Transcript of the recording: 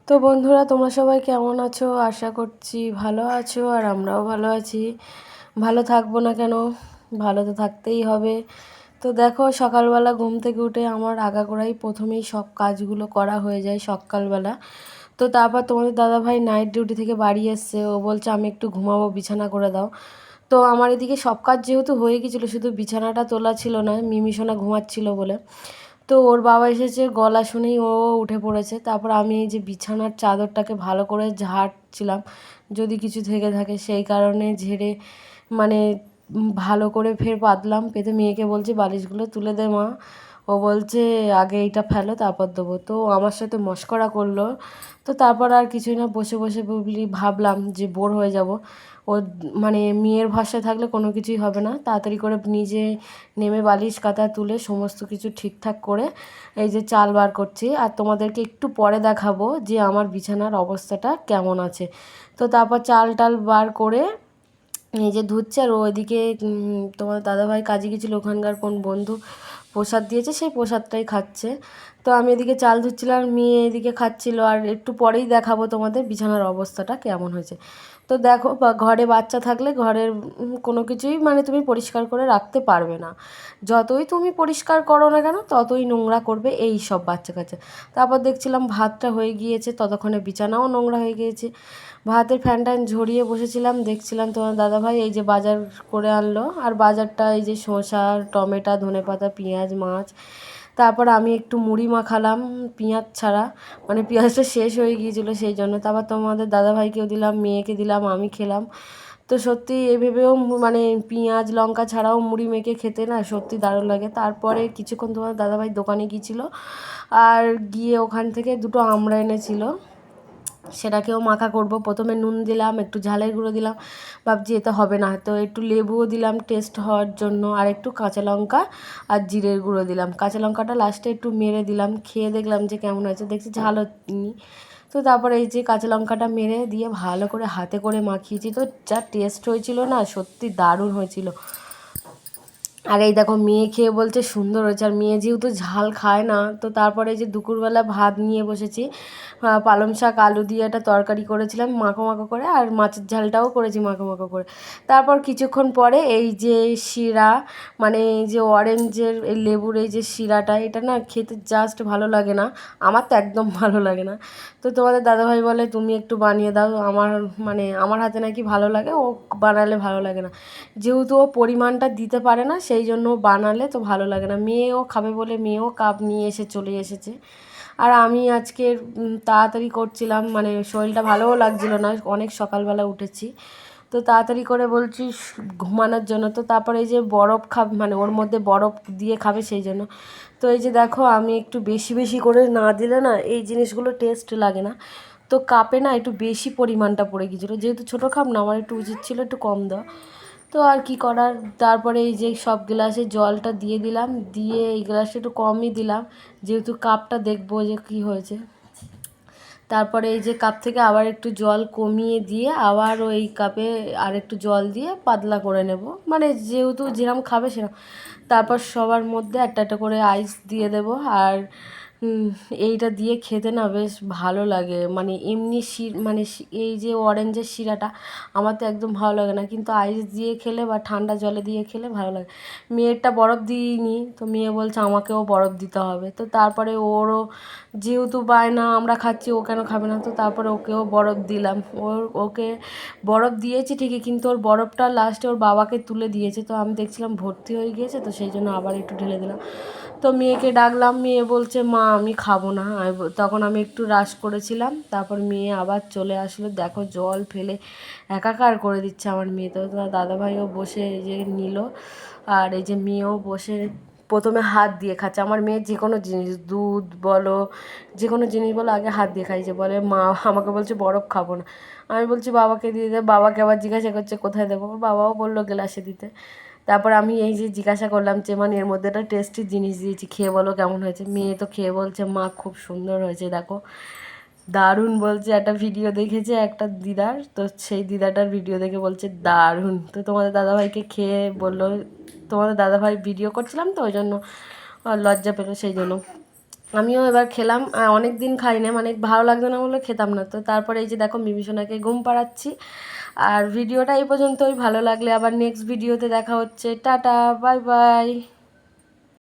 তো বন্ধুরা, তোমরা সবাই কেমন আছো? আশা করছি ভালো আছো, আর আমরাও ভালো আছি। ভালো থাকবো না কেন? ভালো তো থাকতেই হবে। তো দেখো, সকালবেলা ঘুম থেকে উঠে আমার আগাগোড়াই প্রথমেই সব কাজগুলো করা হয়ে যায় সকালবেলা। তো তারপর তোমাদের দাদাভাই নাইট ডিউটি থেকে বাড়ি এসছে, ও বলছে আমি একটু ঘুমাবো, বিছানা করে দাও। তো আমার এদিকে সব কাজ যেহেতু হয়ে গেছিলো, শুধু বিছানাটা তোলা ছিল না, মিমিসোনা ঘুমাচ্ছিল বলে। তো ওর বাবা এসেছে, গলা শুনেই ও উঠে পড়েছে। তারপর আমি এই যে বিছানার চাদরটাকে ভালো করে ঝাড়ছিলাম, যদি কিছু থেকে থাকে, সেই কারণে ঝেড়ে মানে ভালো করে ফের পাতলাম। পেতে মেয়েকে বলছি বালিশগুলো তুলে দে মা। ও বলছে আগে এইটা ফেলো তারপর দেবো। তো আমার সাথে মশকরা করলো। তো তারপর আর কিছুই না, বসে বসে ভাবলাম যে বোর হয়ে যাব। ও মানে মেয়ের ভরসায় থাকলে কোনো কিছুই হবে না। তাড়াতাড়ি করে নিজে নেমে বালিশ কাঁথা তুলে সমস্ত কিছু ঠিকঠাক করে এই যে চাল বার করছি, আর তোমাদেরকে একটু পরে দেখাবো যে আমার বিছানার অবস্থাটা কেমন আছে। তো তারপর চাল টাল বার করে এই যে ধুচ্ছে, আর ওইদিকে তোমার দাদাভাই কাজে গেছিলো, ওখানকার কোন বন্ধু প্রসাদ দিয়েছে, সেই প্রসাদটাই খাচ্ছে। তো আমি এদিকে চাল ধুচ্ছিলাম, আর মেয়ে এদিকে খাচ্ছিলো। আর একটু পরেই দেখাবো তোমাদের বিছানার অবস্থাটা কেমন হয়েছে। তো দেখো, ঘরে বাচ্চা থাকলে ঘরের কোনো কিছুই মানে তুমি পরিষ্কার করে রাখতে পারবে না। যতই তুমি পরিষ্কার করো না কেন, ততই নোংরা করবে এই সব বাচ্চা কাচ্চা। তারপর দেখছিলাম ভাতটা হয়ে গিয়েছে, ততক্ষণে বিছানাও নোংরা হয়ে গিয়েছে। ভাতের ফ্যান ট্যান ঝরিয়ে বসেছিলাম, দেখছিলাম তোমার দাদাভাই এই যে বাজার করে আনলো। আর বাজারটা এই যে শসা, টমেটো, ধনেপাতা, পেঁয়াজ, মাছ। তারপর আমি একটু মুড়ি মাখালাম পেঁয়াজ ছাড়া, মানে পেঁয়াজটা শেষ হয়ে গিয়েছিলো সেই জন্য। তারপর তোমাদের দাদাভাইকেও দিলাম, মেয়েকে দিলাম, আমি খেলাম। তো সত্যি এভাবেও মানে পেঁয়াজ লঙ্কা ছাড়াও মুড়ি মেখে খেতে না সত্যি দারুণ লাগে। তারপরে কিছুক্ষণ তোমার দাদাভাই দোকানে গিয়েছিলো, আর গিয়ে ওখান থেকে দুটো আমড়া এনেছিলো, সেটাকেও মাখা করব। প্রথমে নুন দিলাম, একটু ঝালের গুঁড়ো দিলাম, ভাবছি এতে হবে না, তো একটু লেবুও দিলাম টেস্ট হওয়ার জন্য, আর একটু কাঁচা লঙ্কা আর জিরের গুঁড়ো দিলাম। কাঁচা লঙ্কাটা লাস্টে একটু মেরে দিলাম, খেয়ে দেখলাম যে কেমন হয়েছে, দেখছি ঝাল হয়নি। তো তারপরে এই যে কাঁচা লঙ্কাটা মেরে দিয়ে ভালো করে হাতে করে মাখিয়েছি, তো যা টেস্ট হয়েছিল না, সত্যি দারুণ হয়েছিল। আর এই দেখো, মেয়ে খেয়ে বলছে সুন্দর হয়েছে। আর মেয়ে যেহেতু ঝাল খায় না, তো তারপরে যে দুপুরবেলা ভাত নিয়ে বসেছি, পালং শাক আলু দিয়ে একটা তরকারি করেছিলাম মাখো মাখো করে, আর মাছের ঝালটাও করেছি মাখো মাখো করে। তারপর কিছুক্ষণ পরে এই যে শিরা, মানে এই যে অরেঞ্জের এই লেবুর এই যে শিরাটা, এটা না খেতে জাস্ট ভালো লাগে না, আমার তো একদম ভালো লাগে না। তো তোমাদের দাদাভাই বলে তুমি একটু বানিয়ে দাও, আমার মানে আমার হাতে নাকি ভালো লাগে, ও বানালে ভালো লাগে না। যেহেতু ও পরিমাণটা দিতে পারে না, সেই জন্য বানালে তো ভালো লাগে না। মেয়েও খাবে বলে মেয়েও কাপ নিয়ে এসে চলে এসেছে। আর আমি আজকে তাড়াতাড়ি করছিলাম, মানে শরীরটা ভালোও লাগছিল না, অনেক সকালবেলা উঠেছি। তো তাড়াতাড়ি করে বলছি ঘুমানোর জন্য। তো তারপরে এই যে বরফ খাবে, মানে ওর মধ্যে বরফ দিয়ে খাবে সেই জন্য। তো এই যে দেখো, আমি একটু বেশি বেশি করে না দিলে না এই জিনিসগুলো টেস্ট লাগে না। তো কাপে না একটু বেশি পরিমাণটা পড়ে গিয়েছিলো, যেহেতু ছোটো কাপ না, আমার একটু উচিত ছিল একটু কম দেওয়া। তো আর কি করার, তারপরে এই যে সব গ্লাসে জলটা দিয়ে দিলাম, দিয়ে এই গ্লাসটা একটু কমই দিলাম, যেহেতু কাপটা দেখবো যে কী হয়েছে। তারপরে এই যে কাপ থেকে আবার একটু জল কমিয়ে দিয়ে আবার ওই কাপে আর একটু জল দিয়ে পাতলা করে নেব, মানে যেহেতু যেরকম খাবে সেরকম। তারপর সবার মধ্যে একটা একটা করে আইস দিয়ে দেব। আর এইটা দিয়ে খেতে না বেশ ভালো লাগে, মানে এমনি মানে এই যে অরেঞ্জের শিরাটা আমার তো একদম ভালো লাগে না, কিন্তু আইস দিয়ে খেলে বা ঠান্ডা জলে দিয়ে খেলে ভালো লাগে। মেয়েরটা বরফ দিইনি, তো মেয়ে বলছে আমাকেও বরফ দিতে হবে। তো তারপরে ওরও যেহেতু বায়না আমরা খাচ্ছি, ও কেন খাবে না, তো তারপরে ওকেও বরফ দিলাম। ওকে বরফ দিয়েছি ঠিকই, কিন্তু ওর বরফটা লাস্টে ওর বাবাকে তুলে দিয়েছে, তো আমি দেখছিলাম ভর্তি হয়ে গিয়েছে, তো সেই জন্য আবার একটু ঢেলে দিলাম। তো মেয়েকে ডাকলাম, মেয়ে বলছে মা আমি খাবো না। তখন আমি একটু রাশ করেছিলাম, তারপর মেয়ে আবার চলে আসলো, দেখো জল ফেলে একাকার করে দিচ্ছে আমার মেয়ে। তো তোমার দাদাভাইও বসে এই যে নিল, আর এই যে মেয়েও বসে প্রথমে হাত দিয়ে খাচ্ছে। আমার মেয়ে যে কোনো জিনিস, দুধ বলো যে কোনো জিনিস বলো, আগে হাত দিয়ে খাইছে। বলে মা আমাকে বলছে বরফ খাবো না। আমি বলছি বাবাকে দিয়ে দে, বাবাকে আবার জিজ্ঞাসা করছে কোথায় দেবো, বাবাও বললো গ্লাসে দিতে। তারপর আমি এই যে জিজ্ঞাসা করলাম যে মানে এর মধ্যে একটা টেস্টি জিনিস দিয়েছি, খেয়ে বলো কেমন হয়েছে। মেয়ে তো খেয়ে বলছে মা খুব সুন্দর হয়েছে, দেখো দারুণ বলছে। একটা ভিডিও দেখেছে একটা দিদার, তো সেই দিদাটার ভিডিও দেখে বলছে দারুণ। তো তোমাদের দাদাভাইকে খেয়ে বললো, তোমাদের দাদাভাই ভিডিও করছিলাম তো ওই জন্য লজ্জা পেলো সেই জন্য। আমিও এবার খেলাম, অনেক দিন খাই না, মানে ভালো লাগতো না বলে খেতাম না। তো তারপরে এই যে দেখো মিমিশোনাকে ঘুম পাড়াচ্ছি। আর ভিডিওটা এই পর্যন্তই, ভালো লাগলে আবার নেক্সট ভিডিওতে দেখা হচ্ছে। Tata, bye bye.